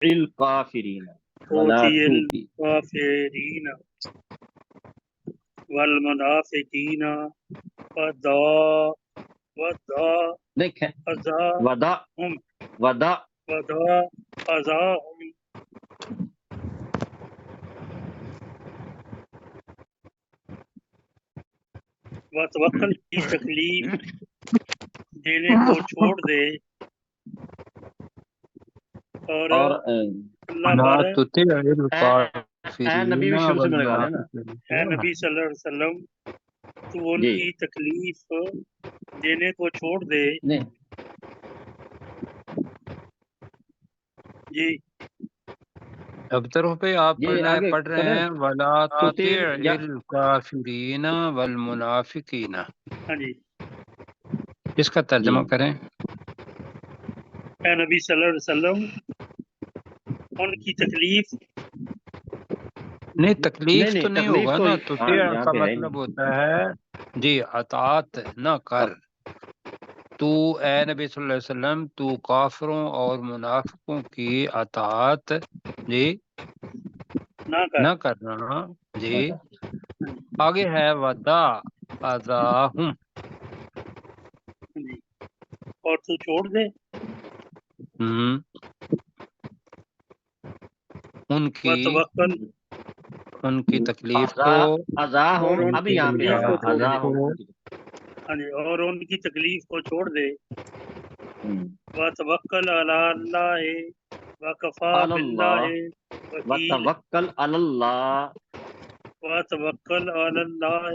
الکافرین ولا توتی توتی الکافرین والمنافقین ودا دیکھیں ازاہم ودا ودا ودا ازاہم وتوکل کی تکلیف دینے کو چھوڑ دے اور اور اللہ لا پر تطع اے نبی الکافرین بھی شروع سے میں لگا لینا والمنافقین اے نبی صلی اللہ علیہ وسلم تو ان جی کی تکلیف دینے کو چھوڑ دے نہیں جی اب طرف پہ آپ یہ آگے پڑھ رہے کریں ہیں ولا توتی تطع یا الکافرین والمنافقین، ہاں جی اس کا جی ترجمہ کریں۔ اے نبی صلی اللہ علیہ وسلم ان کی تکلیف نہیں تکلیف نہیں تو نہیں تکلیف ہوگا تو نا، ہاں تطیع یہاں کا پہ ہے ہی مطلب نہیں ہوتا ہے جی اطاعت نہ کر۔ اب تو اے نبی صلی اللہ علیہ وسلم تو کافروں اور منافقوں کی اطاعت جی نہ کر نہ کرنا جی۔ بتا آگے ہے ودا اذاہم، ہاں جی اور تو چھوڑ دے ہم، ان وتوکل کی تکلیف کو، ازاہم اور ان ان ابھی کی یہاں پہ کی تکلیف آیا کو چھوڑ دے ازاہم کو ہاں جی اور ان کی تکلیف کو چھوڑ دے ہم، وتوکل علی اللہ وکفا علی باللہ اللہ وکیل وتوکل علی اللہ وتوکل علی اللہ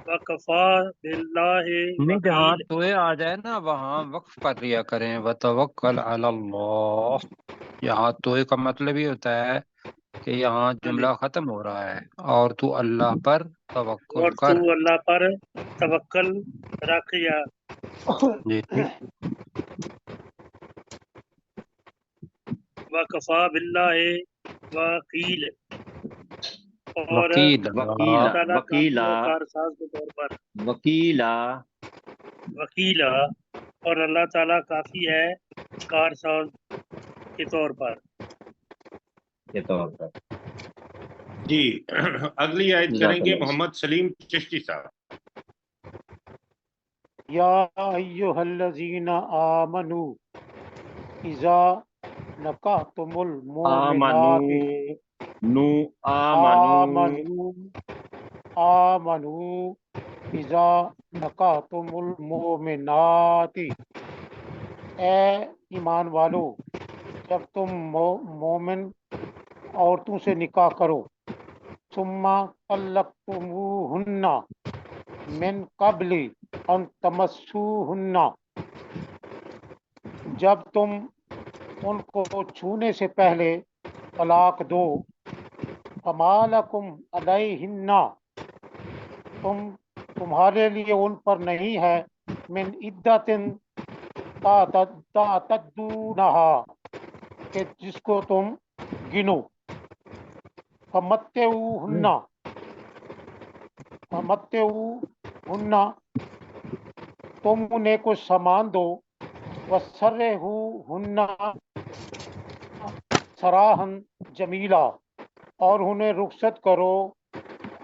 وکفا باللہ نہیں جہاں وکیل توئے آ جائے نا وہاں وقف کر لیا کریں وتوکل علی اللہ۔ یہاں توئے کا مطلب یہ ہوتا ہے کہ یہاں ہاں جی جملہ ختم ہو رہا ہے اور تو اللہ پر توکل اور تو کر اللہ پر توکل رکھ یا جی۔ وکفا باللہ وکیل اور وکیل اللہ وکیلا تعالیٰ کافی وکیلا ہے کارساز کے طور پر وکیلا وکیلا اور اللہ تعالیٰ کافی ہے کارساز کے طور پر کے طور پر جی اگلی آیت جزاک کریں گے اللہ محمد سلیم چشتی صاحب۔ یا ایہا الذین آمنوا اذا نکحتم آمنو المؤمنات نو آمنوا آمنوا اذا نکحتم المؤمنات، اے ایمان والو جب تم مومن عورتوں سے نکاح کرو، ثم طلقتموہن من قبل ان تمسوہن، جب تم ان کو چھونے سے پہلے طلاق دو، فما لکم علیہن، تمہارے لیے ان پر نہیں ہے من عدت تعتدونہا، کہ جس کو تم گنو، فمتعوہن تم انہیں کچھ سامان دو، وسرحوہن سراحا جمیلا، اور انہیں رخصت کرو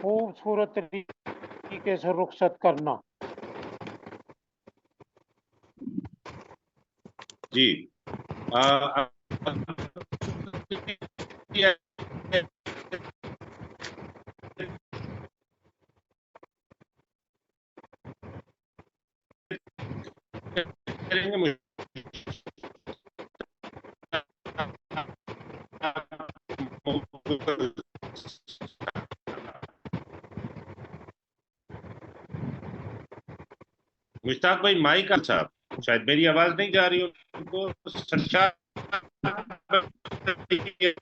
خوبصورت طریقے سے رخصت کرنا۔ جی مشتاق بھائی مائک صاحب شاید میری آواز نہیں جا رہی ان کو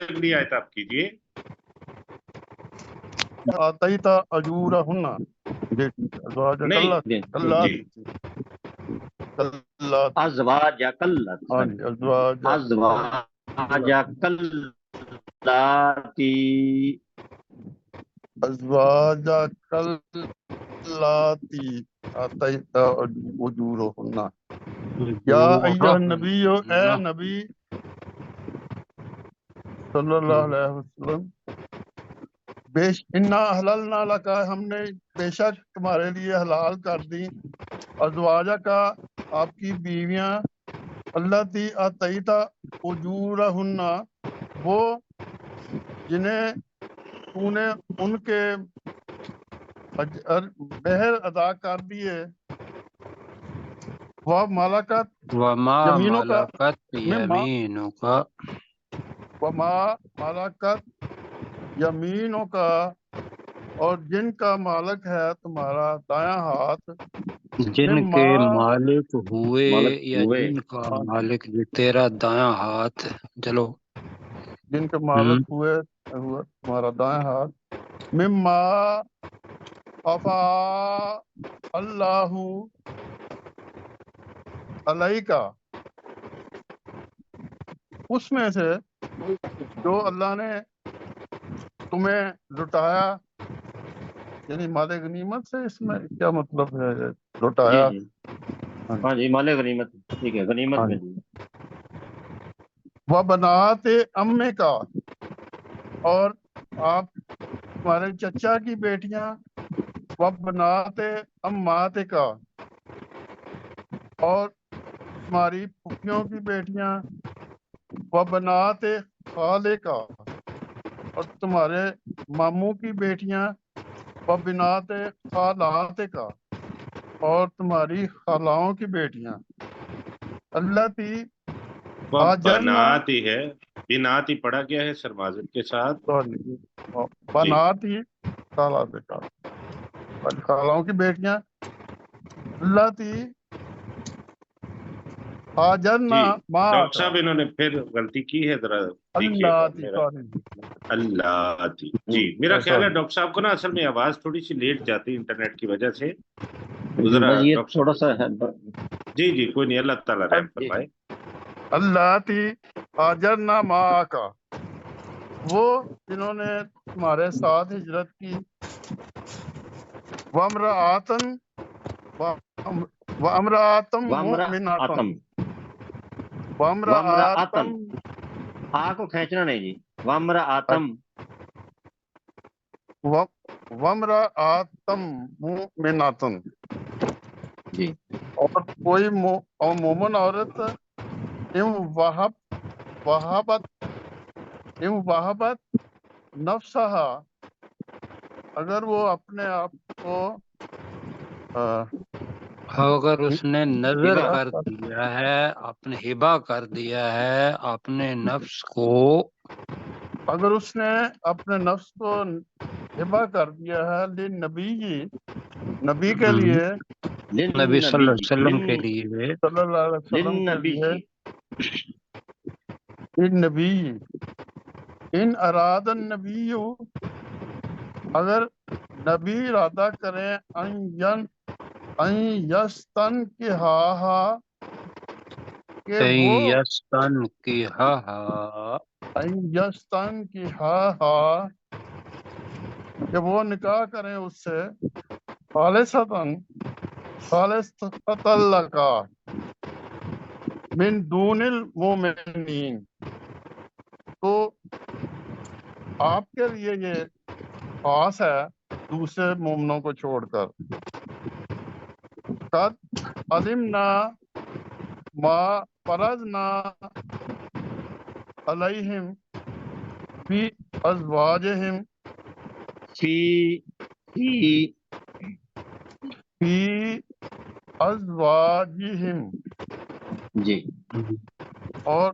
اگلی آیت آپ کیجیے۔ آتیت اجورہن، جی ٹھیک ہے، ازواج نہیں جی کلاتی، ازواج کلت ہاں جی، ازواج ازواج کلاتی ازواج کلاتی آتیت اجورہن، یا ایہا النبی، اے نبی صلی اللہ علیہ وسلم انا حللنا لکا، ہم نے بے شک تمہارے لیے حلال کر دی ازواجہ کا، آپ کی بیویاں، اللہ تی آتیتا اجورہن، وہ جنہیں تو نے ان کے مہر ادا کر دیے، وہ ملکت وما یمینوں کا، ملکت یمینک، وما ملکت یمینوں کا، اور جن کا مالک ہے تمہارا دایاں ہاتھ، جن مما کے مالک ہوئے مالک یا ہوئے جن کا مالک جو تیرا دایاں ہاتھ، چلو جن کے مالک ہوئے تمہارا دایاں ہاتھ، مما افا اللہ علیہ کا، اس میں سے جو اللہ نے تمہیں لٹایا، یعنی مال غنیمت سے، اس میں کیا مطلب ہے جی لٹایا؟ جی ہاں جی، مال غنیمت، ٹھیک ہے، غنیمت ہاں میں جی۔ دی۔ وہ بنات امے کا، اور آپ تمہارے چچا کی بیٹیاں، وہ بنات امات کا، اور تمہاری پھوپھیوں کی بیٹیاں، وہ بنات خالے کا، اور تمہارے ماموں کی بیٹیاں، وہ بنات خالات کا، اور تمہاری خالاؤں کی بیٹیاں، اللہ تی وہ آجرنا، بنات ہی ہے، بنات ہی پڑھا گیا ہے سر معذرت کے ساتھ۔ سوری، جی بنات ہی خالات کا، خالاؤں کی بیٹیاں، اللہ تی آجرنا جی ماں ڈاکٹر کا، صاحب انہوں نے پھر غلطی کی ہے، ذرا دیکھیے اللہ گا تی، میرا سوری، اللہ تھی جی، میرا خیال ہے سوری، ڈاکٹر صاحب کو نا اصل میں آواز تھوڑی سی لیٹ جاتی ہے انٹرنیٹ کی وجہ سے، تو جی ذرا بس یہ ڈاکٹر تھوڑا صاحب سا ہے۔ جی جی کوئی نہیں، اللہ تعالیٰ رحم جی فرمائے۔ اللہ تی آجرنا ماں کا، وہ جنہوں نے تمہارے ساتھ ہجرت کی، وامرآتن وامرآتم وامرا مؤمناتن، آتم، وامرا آتم، وامرآتم آ کو کھینچنا نہیں جی، وامرا آتم، وامرآتم مؤمناتن، جی اور کوئی اور مومن عورت، وہابت نفسہا، اگر وہ اپنے آپ کو اگر اس نے نظر ہبا کر دیا ہے، اپنے ہبا کر دیا ہے اپنے نفس کو، اگر اس نے اپنے نفس کو ہبا کر دیا ہے نبی کے لیے، نبی صلی اللہ للنبی، علیہ وسلم کے لیے، صلی اللہ علیہ وسلم کے للنبی، لیے، نبی ان اراد النبی، اگر نبی ارادہ کریں ان یستن کی ہا کہ وہ یستن کی ہا، ان یستن کی ہا کہ وہ نکاح کریں اس سے، خالصتاً لکا من دون المومنین، تو آپ کے لیے یہ خاص ہے دوسرے مومنوں کو چھوڑ کر، قد علمنا ما فرضنا علیہم فی ازواجہم فی فی ازواجہم، جی اور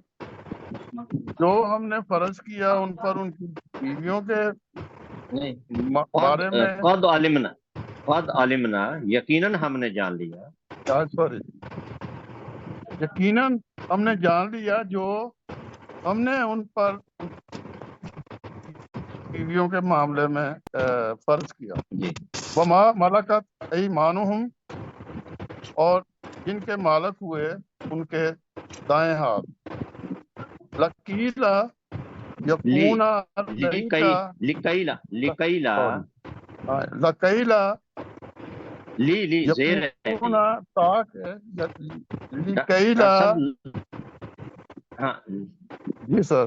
جو ہم نے فرض کیا ان پر ان کی بیویوں کے نہیں، بارے میں، قد علمنا، یقیناً ہم نے جان لیا، سوری، یقیناً ہم نے جان لیا جو ہم نے ان پر بیویوں کے معاملے میں فرض کیا، جی وما ملکت ایمانہم، اور جن کے مالک ہوئے ان کے دائیں ہاتھ، لکیلا یکون علیکا، لکیلا لکیلا لی زیر ہے یکون تاکہ لکیلا، سب، ہاں جی سر،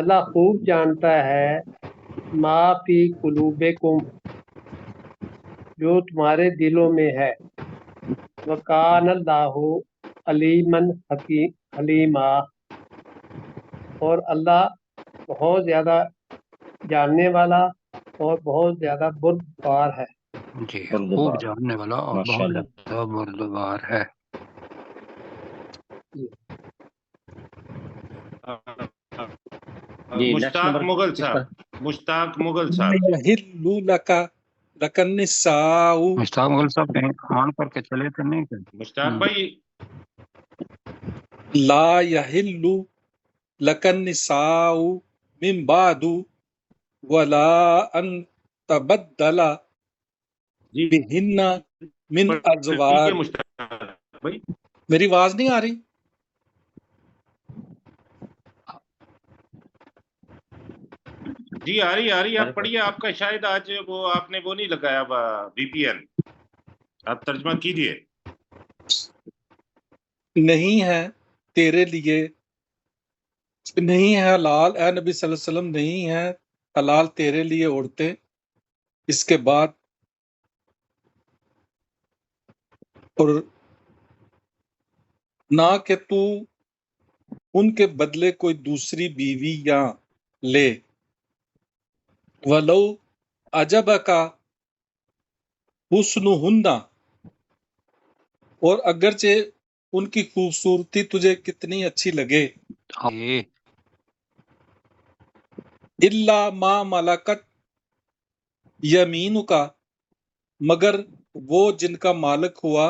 اللہ خوب جانتا ہے ما فی قلوبکم جو تمہارے دلوں میں ہے، وکان اللہ علیمن حلیما اور اللہ بہت زیادہ جاننے والا اور بہت زیادہ بردبار ہے۔ جی، بردبار، خوب جاننے والا اور بہت ماشاءاللہ۔ زیادہ بردبار ہے۔ جی نیکسٹ مشتاق نمبر مغل کس کا؟ صاحب، مشتاق مغل لا صاحب، يحل لك النساء مشتاق مغل صاحب کہیں آن کر کے چلے تھے نہیں کہ مشتاق بھائی لا يحل لك النساء من بعد ولا ان تبدل جی بهن من ٹھیک ہے ازواج۔ مشتاق بھائی، میری آواز نہیں آ رہی؟ جی آ رہی آپ پڑھیے۔ آپ کا شاید آج وہ آپ نے وہ نہیں لگایا وی پی این، آپ ترجمہ کیجیے۔ نہیں ہے تیرے لیے، نہیں ہے حلال، اے نبی صلی اللہ علیہ وسلم نہیں ہے حلال تیرے لیے عورتیں اس کے بعد، اور نہ کہ تو ان کے بدلے کوئی دوسری بیوی یا لے، ولو عجبکا حسنہن اور اگرچہ ان کی خوبصورتی تجھے کتنی اچھی لگے، یہ الا ما ملکت یمینک مگر وہ جن کا مالک ہوا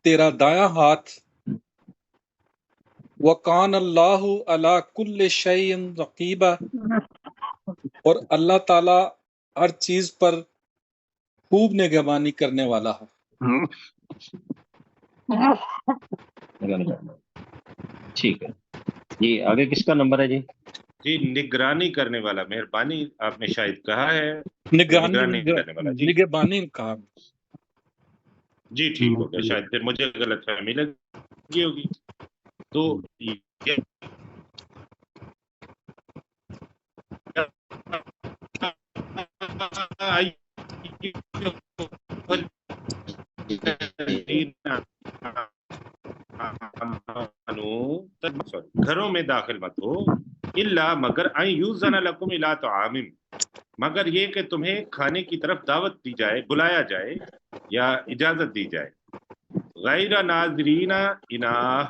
تیرا دایاں ہاتھ، وَقَانَ اللَّهُ عَلَى كُلِّ شَيْءٍ رَقِيبًا اور اللہ تعالی ہر چیز پر خوب نگہبانی کرنے والا ہے۔ ٹھیک ہے جی، آگے کس کا نمبر ہے جی؟ جی نگرانی کرنے والا، مہربانی آپ نے شاید کہا ہے، نگرانی کرنے والا۔ جی نگہبانی کہا۔ جی ٹھیک ہو گیا، شاید پھر مجھے غلط فہمی لگی ہوگی۔ تو گھروں میں داخل مت ہو، الا مگر ان یوزن لکم الی طعام مگر یہ کہ تمہیں کھانے کی طرف دعوت دی جائے، بلایا جائے یا اجازت دی جائے، غیر ناظرین اناہ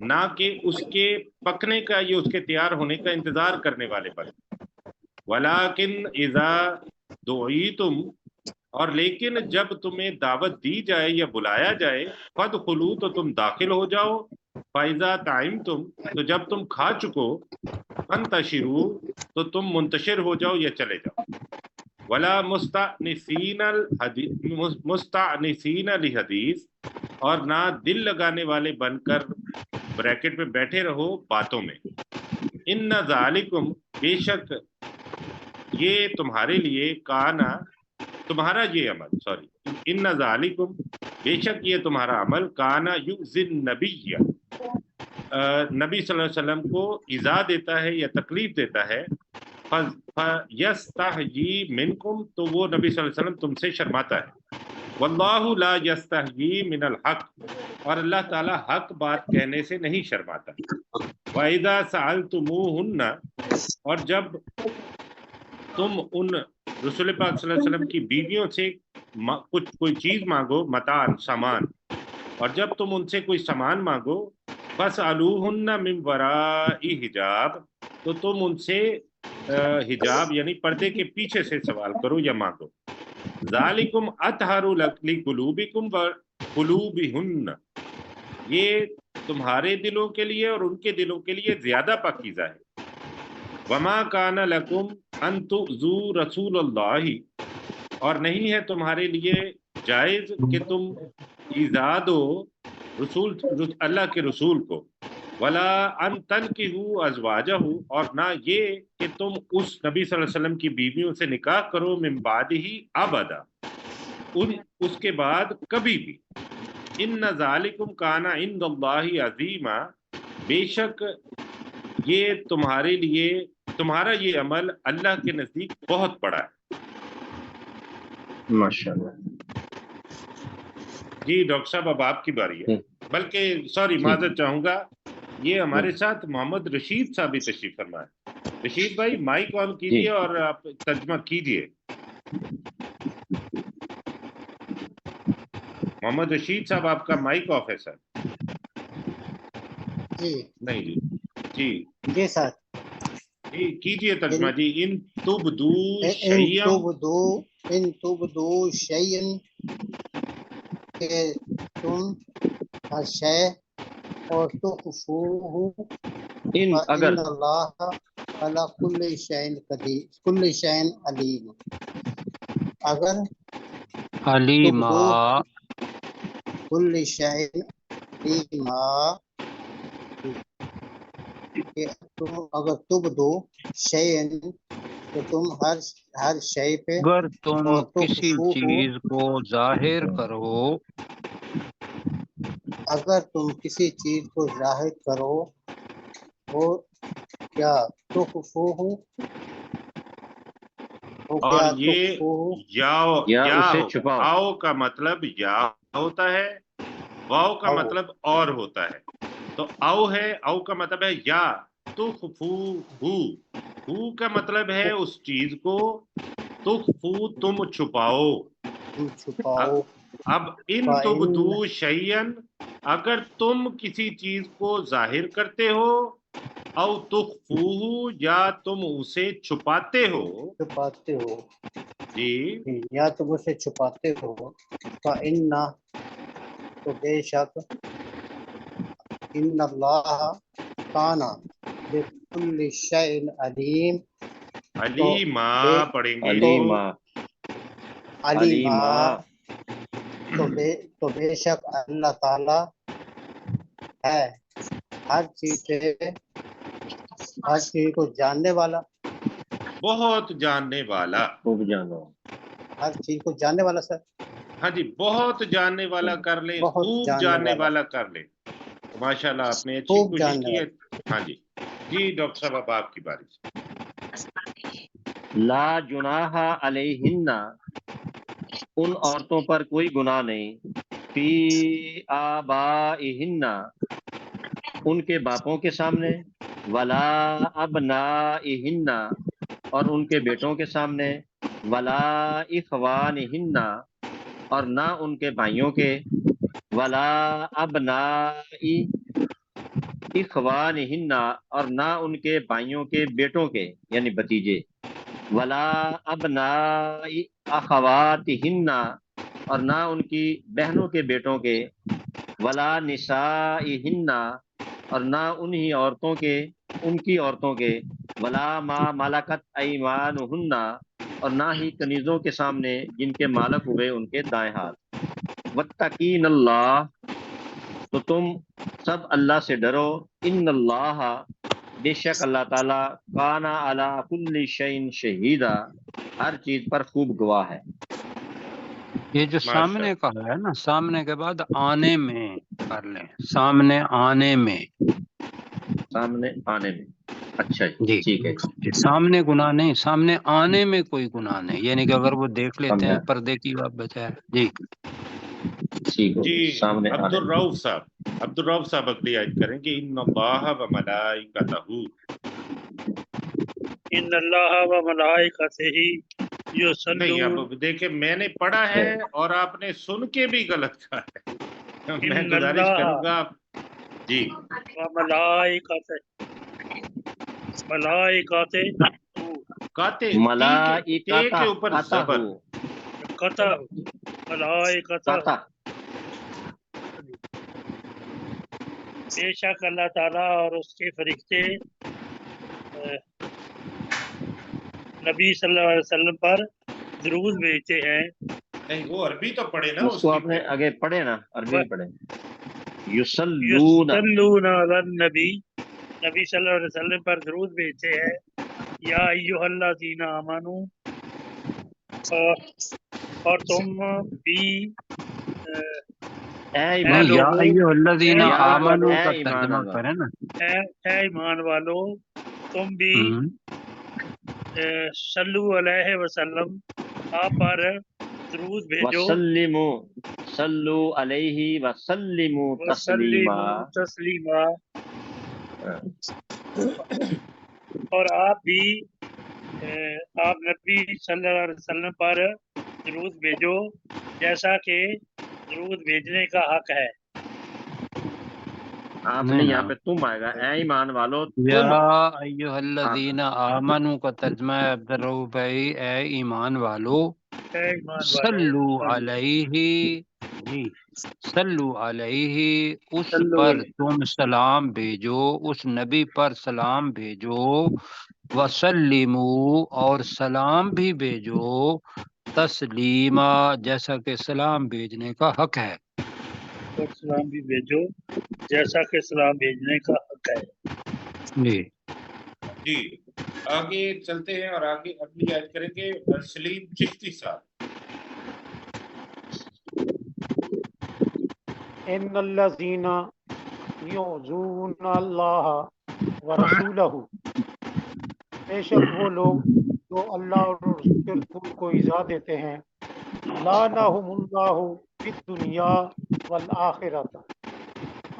نہ کہ اس کے پکنے کا یا اس کے تیار ہونے کا انتظار کرنے والے بن، ولیکن اذا دعیتم اور لیکن جب تمہیں دعوت دی جائے یا بلایا جائے، فادخلوا تو تم داخل ہو جاؤ، فاذا طعمتم تو جب تم کھا چکو، فانتشروا تو تم منتشر ہو جاؤ یا چلے جاؤ، ولا مستأنسین لحدیث اور نہ دل لگانے والے بن کر بریکٹ میں بیٹھے رہو باتوں میں، ان ذالکم بے شک یہ تمہارے لیے کانا تمہارا یہ عمل ان ذالکم بے شک یہ تمہارا عمل کانا یؤذی النبی نبی صلی اللہ علیہ وسلم کو ایذا دیتا ہے یا تکلیف دیتا ہے، فیستحیی منکم تو وہ نبی صلی اللہ علیہ وسلم تم سے شرماتا ہے، واللہ لا یستحیی من الحق اور اللہ تعالی حق بات کہنے سے نہیں شرماتا، وَإِذَا سَأَلْتُمُوهُنَّ اور جب تم ان رسول پاک صلی اللہ علیہ وسلم کی بیویوں سے کچھ کوئی چیز مانگو، متاع سامان، اور جب تم ان سے کوئی سامان مانگو، فَاسْأَلُوهُنَّ مِنْ وَرَاءِ حجاب تو تم ان سے حجاب یعنی پردے کے پیچھے سے سوال کرو یا مانگو، ذَلِكُمْ أَطْهَرُ لِقُلُوبِكُمْ وَقُلُوبِهُنَّ یہ تمہارے دلوں کے لیے اور ان کے دلوں کے لیے زیادہ پاکیزہ ہے، وَمَا كَانَ لَكُمْ أَن تُؤْذُوا رَسُولَ اللَّهِ اور نہیں ہے تمہارے لیے جائز کہ تم ایذا دو اللہ کے رسول کو، ولا ان تنکحوا ازواجہ اور نہ یہ کہ تم اس نبی صلی اللہ علیہ وسلم کی بیویوں سے نکاح کرو من بعدہ ابدا اس کے بعد کبھی بھی، ان ذالکم کان عند اللہ عظیما بے شک یہ تمہارے لیے تمہارا یہ عمل اللہ کے نزدیک بہت بڑا ہے. ماشاءاللہ. جی ڈاکٹر صاحب اب آپ کی باری ہے. بلکہ سوری معذرت چاہوں گا، یہ ہمارے ساتھ محمد رشید صاحب بھی تشریف فرما ہے. رشید بھائی مائک آن کیجیے اور آپ ترجمہ کیجیے. محمد رشید صاحب آپ کا مائک آف ہے سر. جی نہیں جی جی جی سر. جی کیجیے ترجمہ جی. ان تبدو شیئن کہ تم ہر شے اور تخفوہ ان اگر فإن اللہ علی کل شیء قدیر کل شیء علیم. اگر علیما کل شیء علیما کہ تم اگر تبدو شیئن کہ تم ہر شے پہ اگر تم اور کسی تخفوہ چیز کو ظاہر کرو اگر تم کسی چیز کو ظاہر کرو وہ کیا تخفوہ وہ اور کیا یہ تخفوہ یا اسے ہو. چھپاؤ. آؤ کا مطلب یا ہوتا ہے، واؤ کا او مطلب اور ہوتا ہے. تو او ہے، او کا مطلب ہے یا. تخفو ہو کا مطلب ہے اس چیز کو، تخفو تم چھپاؤ. تم چھپاؤ. اب ان تبدو شیئن اگر تم کسی چیز کو ظاہر کرتے ہو، او تخفوہ یا تم اسے چھپاتے ہو. چھپاتے ہو جی یا تم اسے چھپاتے ہو. فإن تو بے شک ان اللہ کان بکل شیء علیم. علیما پڑھیں گے. علیما علیما تو بے شک اللہ تعالی ہے ہر چیز کو جاننے والا. بہت جاننے والا. خوب جانو. ہر چیز کو جاننے والا سر. ہاں جی بہت جاننے والا کر لیں، بہت خوب جاننے والا کر لیں. ماشاء اللہ آپ نے اچھی خوب کوشش جاننے کی ہے. ہاں جی جی ڈاکٹر صاحب اب آپ کی باری. لا جناح علیہن ان عورتوں پر کوئی گناہ نہیں، فی آبائہن ان کے باپوں کے سامنے، ولا ابنائہن اور ان کے بیٹوں کے سامنے، ولا اخوانہن اور نہ ان کے بھائیوں کے، ولا ابنائی اخوانہن اور نہ ان کے بھائیوں کے بیٹوں کے یعنی بھتیجے، ولا ابنائی اخواتہن اور نہ ان کی بہنوں کے بیٹوں کے، ولا نسائہن اور نہ انہی عورتوں کے ان کی عورتوں کے، ولا ما ملکت ایمانہن اور نہ ہی کنیزوں کے سامنے جن کے مالک ہوئے ان کے دائیں ہاتھ. واتقین اللہ تو تم سب اللہ سے ڈرو، ان اللہ بے شک اللہ تعالیٰ کانا علی کل شیء شہیدا ہر چیز پر خوب گواہ ہے. یہ جو سامنے کا ہے نا، سامنے کے بعد آنے میں کر لیں، سامنے آنے میں. سامنے آنے میں. اچھا جی ٹھیک ہے. سامنے گناہ نہیں، سامنے آنے میں کوئی گناہ نہیں، یعنی کہ اگر وہ دیکھ لیتے ہیں سمجھا. پردے کی بات بچائے. جی ٹھیک ہے. جی سامنے آنے میں. عبدالرؤف صاحب اگلی آیت کریں کہ ان اللہ و ملائکتہ. ان اللہ و ملائکتہ نہیں یصلون. اب دیکھیں میں نے پڑھا ہے اور آپ نے سن کے بھی غلط کہا ہے. میں ان گزارش اللہ کروں گا جی و ملائکتہ کاتے ملائکتہ کے اوپر زبر. قطع ملائکتہ بے شک اللہ تعالیٰ اور اس کے فرشتے نبی صلی اللہ علیہ وسلم پر درود بھیجتے ہیں. نہیں وہ عربی تو پڑھے نا اس کو آپ نے آگے پڑھے نا، عربی پڑھے. یصلون علی النبی نبی صلی اللہ علیہ وسلم پر درود بھیجتے ہیں. یا ایھا الذین آمنو اور تم بھی اے اے ایمان نہیں، یا لوگو، ایھا اے الذین یا ایمان والو، آمنو اے کا ایمان ترجمہ والو کریں نا۔ اے ایمان والو، تم بھی ہم، صلو علیہ وسلم، آپ پر درود بھیجو، وسلمو، صلو علیہ وسلمو تسلیما۔ وسلموا تسلیما، اور آپ بھی آپ نبی صلی اللہ علیہ وسلم پر درود بھیجو جیسا کہ درود بھیجنے کا حق ہے۔ آپ نہیں نے نا، یہاں پہ تم آئے گا، اے ایمان والو یا تم۔ ایھا آپ الذین آمنو کا ترجمہ ہے عبدالرؤف بھائی، اے ایمان والو، اے ایمان والو، صلو صلو علیہ، جی صلو علیہ، اس صلو پر علیہ، تم سلام بھیجو، اس نبی پر سلام بھیجو، وسلمو، اور سلام بھی بھیجو، تسلیما، جیسا کہ سلام بھیجنے کا حق ہے۔ اور سلام بھی بھیجو جیسا کہ سلام بھیجنے کا حق ہے۔ جی جی آگے چلتے ہیں اور آگے اگلی آیت کریں گے سلیم چشتی صاحب۔ ان الذین یؤذون اللہ ورسولہ، بے شک وہ لوگ جو اللہ اور اس کے رسول کو ایذا دیتے ہیں، لعنہم اللہ فی الدنیا والآخرۃ،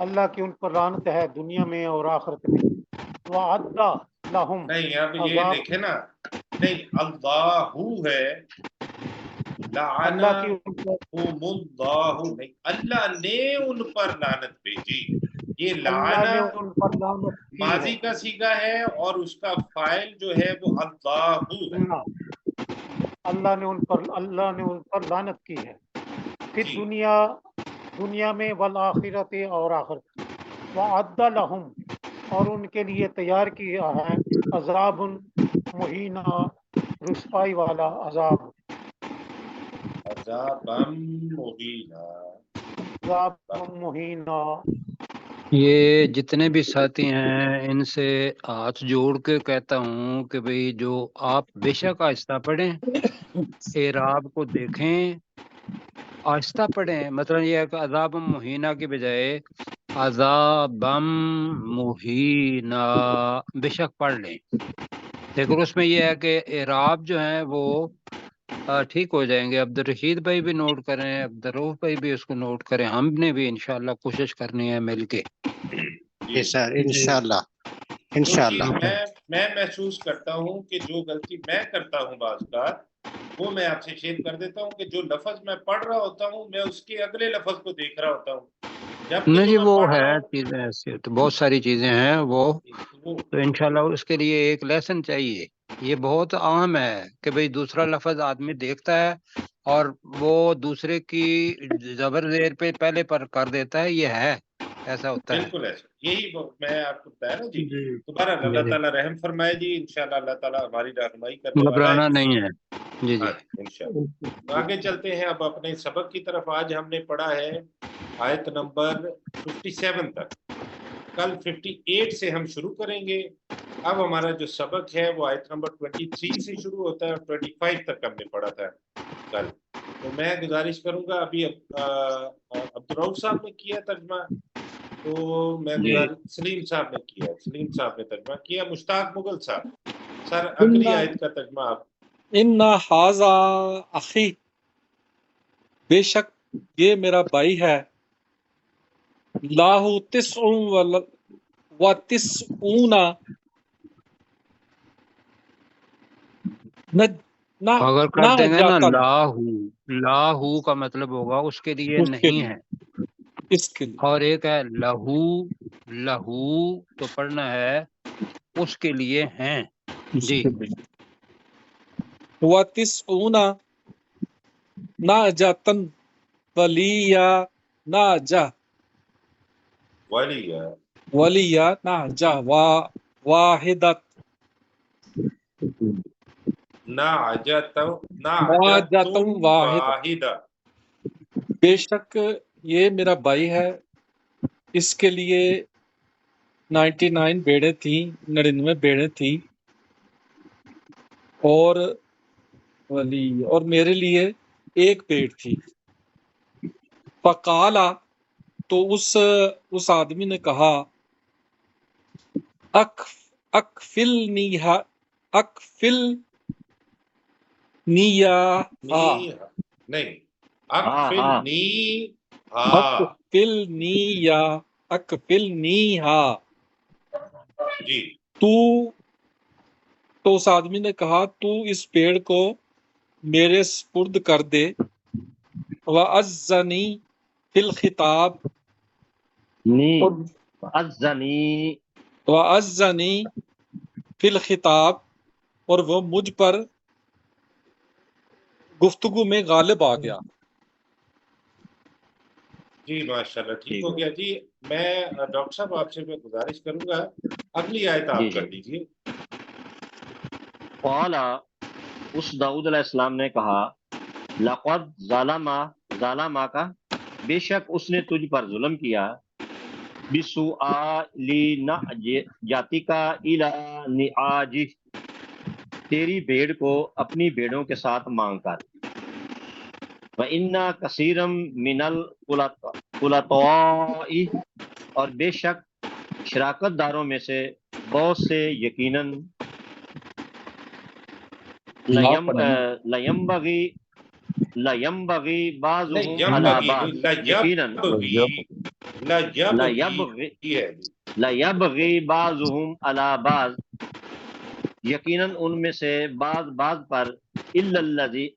اللہ کی ان پر لعنت ہے دنیا میں اور آخرت میں، وعد لہم نہیں اب یہ عذاب، دیکھیں نا، نہیں اللہ ہے، اللہ کی لعنہم ان پر اللہ، نہیں اللہ نے ان پر لعنت بھیجی۔ یہ اللہ لعنہ نے ان پر لعنت کی ہے، ماضی کا صیغہ ہے اور اس کا فاعل جو ہے وہ اللہ ہے۔ اللہ نے ان پر لعنت کی ہے، پھر جی دنیا میں والآخرت، اور آخرت، وعد لہم، اور ان کے لیے تیار کیا ہے عذاب مہینہ، رسوائی والا عذاب، عذابا مہینہ۔ عذاب مہینہ۔ یہ جتنے بھی ساتھی ہیں ان سے ہاتھ جوڑ کے کہتا ہوں کہ بھئی جو آپ بے شک آہستہ پڑھیں، اعراب کو دیکھیں، آہستہ پڑھیں، مطلب یہ ہے کہ عذاب مہینہ کی بجائے عذابم مہینہ بے شک پڑھ لیں، لیکن اس میں یہ ہے کہ اعراب جو ہیں وہ ٹھیک ہو جائیں گے۔ عبدالرشید بھائی بھی نوٹ کریں، عبدالرؤف بھائی بھی اس کو نوٹ کریں، ہم نے بھی انشاءاللہ کوشش کرنی ہے مل کے۔ جی سر انشاءاللہ جو انشاءاللہ چیز میں محسوس کرتا ہوں کہ جو غلطی میں کرتا ہوں بعض بار، وہ میں آپ سے شیئر کر دیتا ہوں کہ جو لفظ میں پڑھ رہا ہوتا ہوں میں اس کے اگلے لفظ کو دیکھ رہا ہوتا ہوں، جبکہ نہیں جو جی، میں وہ پڑھ ہے رہا ہوں چیزیں ایسی، تو بہت ساری چیزیں ہیں وہ، وہ تو انشاءاللہ اس کے لیے ایک لیسن چاہیے۔ یہ بہت عام ہے کہ بھئی دوسرا لفظ آدمی دیکھتا ہے اور وہ دوسرے کی زبر زیر پہ پہلے پر کر دیتا ہے، یہ ہے، ایسا ہوتا ہے۔ بالکل ایسا، یہی میں آپ کو بتایا نا جی۔ جی دوبارہ جی اللہ جی، تعالیٰ رحم فرمائے جی، انشاءاللہ اللہ تعالیٰ ہماری رہنمائی کرنے والا ہے۔ گھبرانا نہیں ہے۔ جی جی ہاں انشاءاللہ تو آگے چلتے ہیں اب اپنے سبق کی طرف۔ آج ہم نے پڑھا ہے آیت نمبر 57 تک، کل 58 سے ہم شروع کریں گے۔ اب ہمارا جو سبق ہے وہ آیت نمبر 23 سے شروع ہوتا ہے اور 25 تک ہم نے پڑھا تھا کل۔ تو میں گزارش کروں گا، ابھی عبدالرؤف صاحب نے کیا ترجمہ، تو میں جی سلیم صاحب نے کیا، سلیم صاحب نے ترجمہ کیا، مشتاق مغل صاحب، سر اگلی آیت کا ترجمہ آپ۔ ان ھذا اخی، بے شک یہ میرا بھائی ہے، لاہ تسع و تسعون، اگر کر دیں گے نا نعجۃ، لاہو کا مطلب ہوگا اس کے لیے اس کے نہیں لیے، ہے، اس کے لیے اور ایک ہے لہو تو پڑھنا ہے اس کے لیے ہیں۔ جی و تسعون نعجۃ ولیہ نعجہ، ولیہ نعجہ واحدۃ، نعجۃ نعجۃ واحدہ، واحدہ۔ بے شک یہ میرا بھائی ہے، اس کے لیے 99 بیڑیں تھیں، 99 بیڑیں تھیں، اور ولی اور میرے لیے ایک پیڑ تھی۔ فقالا، تو اس آدمی نے کہا اکفل نیہا اکفل نیہ نی نہیں اکفل ہاں نی ہا اکفل نیہا جی تو اس آدمی نے کہا تو اس پیڑ کو میرے سپرد کر دے وَأَذَّنِي فِي الْخِطَابِ نی اور ازنی وَأَذَّنِي فِي الْخِطَابِ اور وہ مجھ پر گفتگو میں غالب آ گیا. جی ماشاءاللہ ٹھیک ٹھیک ہو ہے گیا جی. میں ڈاکٹر صاحب آپ سے میں گزارش کروں گا اگلی آیت آپ جی کر لیجیے. قال اس داؤد علیہ السلام نے کہا لقد ظالما کا بے شک اس نے تجھ پر ظلم کیا بسؤالی نعجتک الی نعاجہ تیری بھیڑ کو اپنی بھیڑوں کے ساتھ مانگ کر وَإِنَّ كَثِيرًا مِنَ الْخُلَطَاءِ اور بے شک شراکت داروں میں سے بہت سے یقیناً لیمبغی بعضهم علی بعض یقیناً لیبغی بعضهم علی بعض یقیناً ان میں سے بعض پر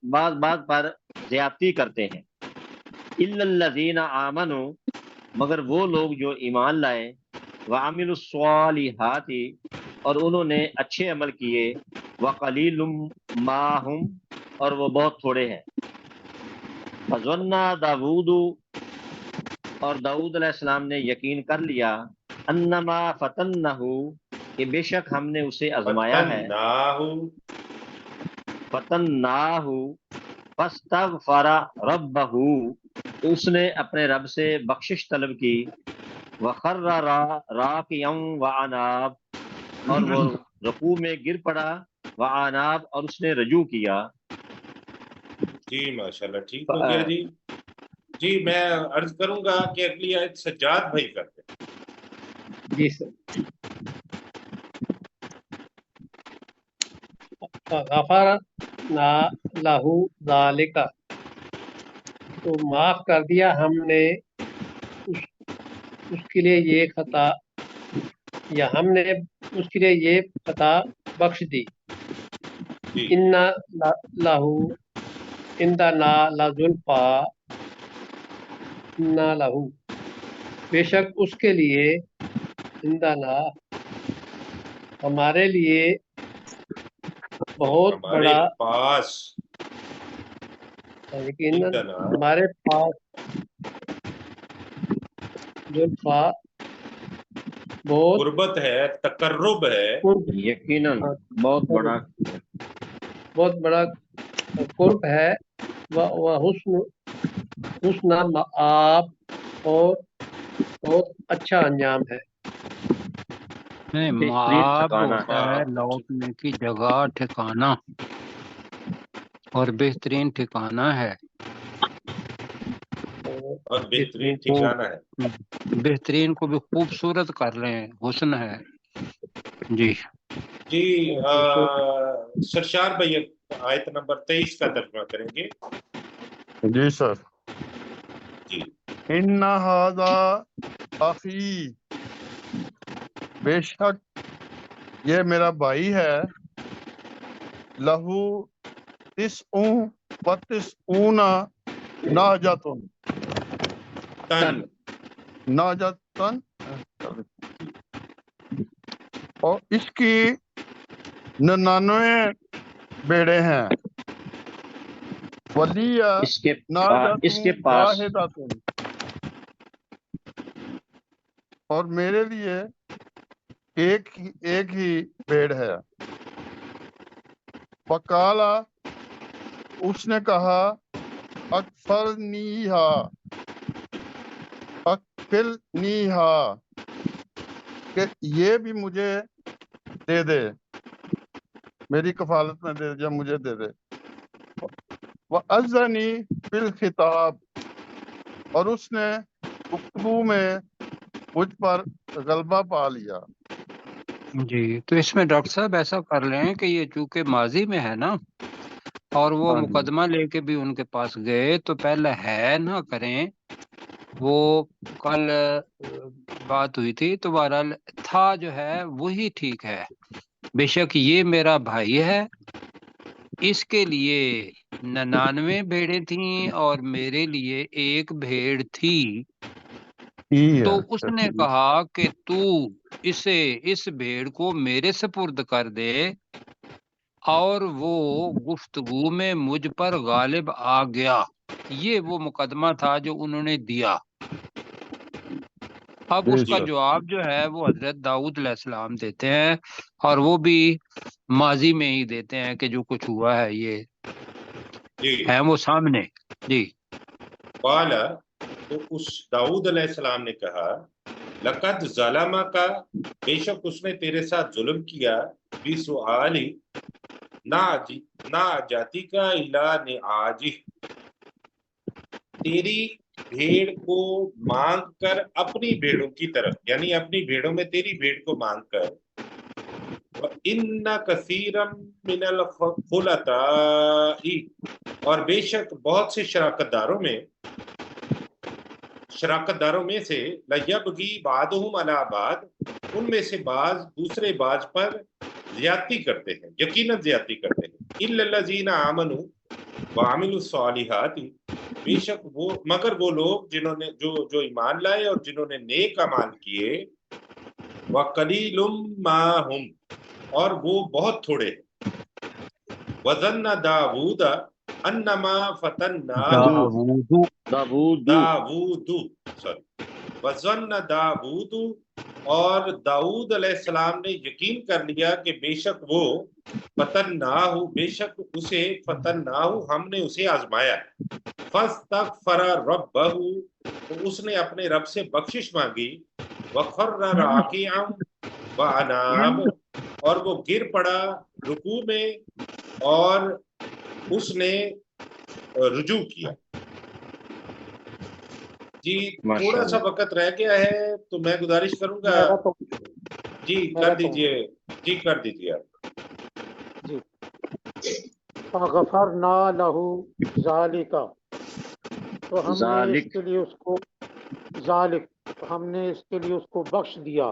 بعض پر زیادتی کرتے ہیں الا الذین آمنوا مگر وہ لوگ جو ایمان لائے وعملوا الصالحات اور انہوں نے اچھے عمل کیے وقلیل ما ہم اور وہ بہت تھوڑے ہیں فظن داود اور داؤد علیہ السلام نے یقین کر لیا انما فتنہ کہ بے شک ہم نے اسے آزمایا ہے فتناہ فاستغفر ربہ تو اس نے اپنے رب سے بخشش طلب کی وخر راکعا واناب اور وہ رکوع میں گر پڑا واناب اور اس نے رجوع کیا. جی ماشاءاللہ ٹھیک ہو گیا جی. جی میں عرض کروں گا کہ اگلی آیت سجاد بھائی کرتے ہیں. جی سر. غفر لہو ذالک تو معاف کر دیا ہم نے اس کے لیے یہ خطا یا ہم نے اس کے لیے یہ خطا بخش دی. ان لہو اندنا لزلفا ان لہو بے شک اس کے لیے اندنا ہمارے لیے بہت ہمارے بڑا پاس یقیناً ہمارے پاس زلفا بہت قربت ہے تقرب ہے یقیناً بہت بڑا قرب ہے وہ حسن مآب اور بہت اچھا انجام ہے. معاب ہوتا ہے لوٹنے کی جگہ ٹھکانہ اور بہترین ٹھکانہ ہے اور بہترین ٹھکانہ ہے. بہترین کو بھی خوبصورت کر رہے ہیں حسن ہے. جی جی سرشار بھائی آیت نمبر 23 کا ترجمہ کریں گے. جی سر. جی ان ھذا اخی بے شک یہ میرا بھائی ہے لہو تسعون ناجتن ناجتن اور اس کی 99 بیڑے ہیں ولی اس کے ناجتن پاس واحدتن اور میرے لیے ایک ہی بیڑ ہے. وقالا اس نے کہا اکفلنیہا کہ یہ بھی مجھے دے دے میری کفالت میں دے یا مجھے دے دے. وَأَذَّنِي فِي الْخِطَابِ اور اس نے گفتگو میں مجھ پر غلبہ پا لیا۔ جی تو اس میں ڈاکٹر صاحب ایسا کر لیں کہ یہ چونکہ ماضی میں ہے نا، اور وہ ہاں جی مقدمہ لے کے بھی ان کے پاس گئے، تو پہلے ہے نہ کریں۔ وہ کل بات ہوئی تھی تو بہرحال تھا جو ہے وہی ٹھیک ہے۔ بے شک یہ میرا بھائی ہے، اس کے لیے 99 بھیڑیں تھیں اور میرے لیے ایک بھیڑ تھی۔ ٹھیک تو ہے، اس نے کہا کہ تو اس بھیڑ کو میرے سپرد کر دے، اور وہ گفتگو میں مجھ پر غالب آ گیا۔ یہ وہ مقدمہ تھا جو انہوں نے دیا۔ اب بے اس کا شک جواب جو ہے وہ حضرت داؤد علیہ السلام دیتے ہیں، اور وہ بھی ماضی میں ہی دیتے ہیں کہ جو کچھ ہوا ہے یہ جی ہے وہ سامنے۔ جی قال، تو اس داؤد علیہ السلام نے کہا لقد ظلمک، بے شک اس نے تیرے ساتھ ظلم کیا، بسؤالی نعجتی کا الی نعاجہ، تیری بھیڑ کو مانگ کر اپنی بھیڑوں کی طرف، یعنی اپنی بھیڑوں میں تیری بھیڑ کو مانگ کر، وَإِنَّ كَثِيرًا مِنَ الْخُلَطَاءِ، اور بے شک بہت سے شراکت داروں میں سے لَيَبْغِي بَعْضُهُمْ عَلَىٰ بَعْضٍ، ان میں سے بعض دوسرے بعض پر زیادتی کرتے ہیں، یقیناً زیادتی کرتے ہیں، إِلَّا الَّذِينَ آمَنُوا وَعَمِلُوا الصَّالِحَاتِ، بے شک وہ مگر وہ لوگ جنہوں نے جو ایمان لائے اور جنہوں نے نیک اعمال کیے، وَقَلِيلٌ مَّا هُمْ، اور وہ بہت تھوڑے ہیں، وَظَنَّ داود انما فتناہ، داود وَظَنَّ داود، اور داؤد علیہ السلام نے یقین کر لیا کہ بے شک وہ فتناہ، بے شک اسے فتناہ، ہم نے اسے آزمایا، فاستغفر ربہ، تو اس نے اپنے رب سے بخشش مانگی، وخر راکعا واناب، اور وہ گر پڑا رکوع میں اور اس نے رجوع کیا۔ جی تھوڑا سا وقت رہ گیا ہے تو میں گزارش کروں گا، میرا تو جی میرا کر تو دیجئے آپ۔ جی فغفرنا لہو ذالکا، تو ہم نے اس ذالک کے لیے اس کو ذالک، تو ہم نے اس کے لیے اس کو بخش دیا،